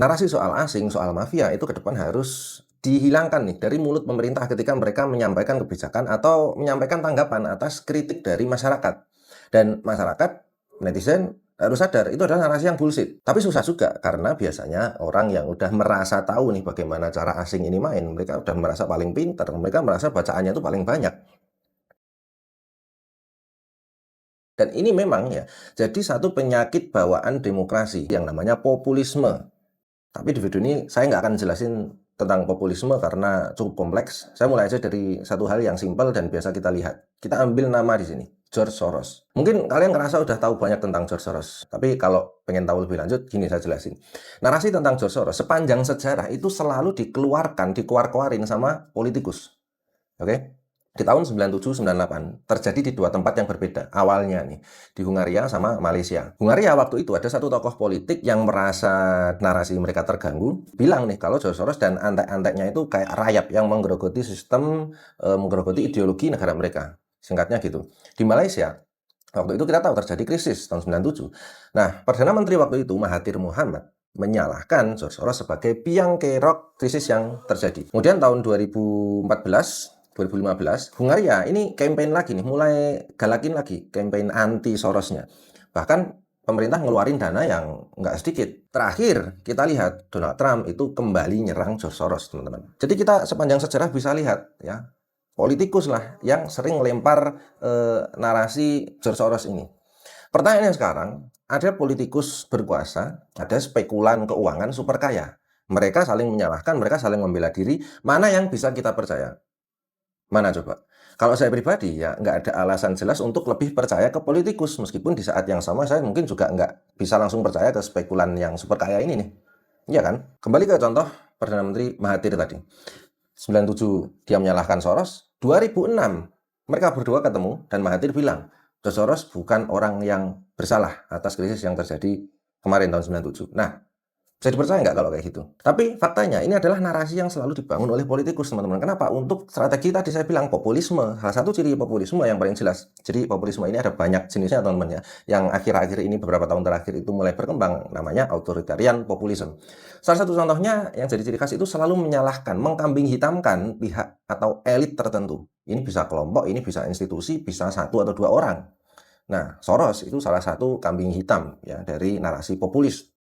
Narasi soal asing, soal mafia itu ke depan harus dihilangkan nih dari mulut pemerintah ketika mereka menyampaikan kebijakan atau menyampaikan tanggapan atas kritik dari masyarakat. Dan masyarakat, netizen harus sadar itu adalah narasi yang bullshit. Tapi susah juga karena biasanya orang yang udah merasa tahu nih bagaimana cara asing ini main, mereka udah merasa paling pintar, mereka merasa bacaannya itu paling banyak. Dan ini memang ya jadi satu penyakit bawaan demokrasi yang namanya populisme. Tapi di video ini saya nggak akan jelasin tentang populisme karena cukup kompleks. Saya mulai aja dari satu hal yang simpel dan biasa kita lihat. Kita ambil nama di sini, George Soros. Mungkin kalian ngerasa udah tahu banyak tentang George Soros. Tapi kalau pengen tahu lebih lanjut, gini saya jelasin. Narasi tentang George Soros sepanjang sejarah itu selalu dikeluarkan, dikeluar-keluarin sama politikus. Oke? Di tahun 97-98 terjadi di dua tempat yang berbeda awalnya nih, di Hungaria sama Malaysia. Hungaria waktu itu ada satu tokoh politik yang merasa narasi mereka terganggu, bilang nih kalau George Soros dan antek-anteknya itu kayak rayap yang menggerogoti sistem, menggerogoti ideologi negara mereka. Singkatnya gitu. Di Malaysia, waktu itu kita tahu terjadi krisis tahun 97. Nah, Perdana Menteri waktu itu Mahathir Mohamad menyalahkan George Soros sebagai biang kerok krisis yang terjadi. Kemudian tahun 2014 2015, Hungaria ini campaign lagi nih, mulai galakin lagi campaign anti Sorosnya. Bahkan pemerintah ngeluarin dana yang nggak sedikit. Terakhir, kita lihat Donald Trump itu kembali nyerang George Soros, teman-teman. Jadi kita sepanjang sejarah bisa lihat ya, politikus lah yang sering melempar narasi George Soros ini. Pertanyaannya sekarang, ada politikus berkuasa, ada spekulan keuangan super kaya. Mereka saling menyalahkan, mereka saling membela diri, mana yang bisa kita percaya? Mana coba? Kalau saya pribadi ya nggak ada alasan jelas untuk lebih percaya ke politikus, meskipun di saat yang sama saya mungkin juga nggak bisa langsung percaya ke spekulan yang super kaya ini nih. Iya kan? Kembali ke contoh Perdana Menteri Mahathir tadi. 97 dia menyalahkan Soros, 2006 mereka berdua ketemu dan Mahathir bilang, Soros bukan orang yang bersalah atas krisis yang terjadi kemarin tahun 97. Nah, bisa dipercaya nggak kalau kayak gitu? Tapi faktanya ini adalah narasi yang selalu dibangun oleh politikus, teman-teman. Kenapa? Untuk strategi tadi saya bilang populisme. Salah satu ciri populisme yang paling jelas. Jadi populisme ini ada banyak jenisnya, teman-teman ya. Yang akhir-akhir ini beberapa tahun terakhir itu mulai berkembang, namanya authoritarian populisme. Salah satu contohnya yang jadi ciri khas itu selalu menyalahkan, mengkambing hitamkan pihak atau elit tertentu. Ini bisa kelompok, ini bisa institusi, bisa satu atau dua orang. Nah, Soros itu salah satu kambing hitam ya dari narasi populis.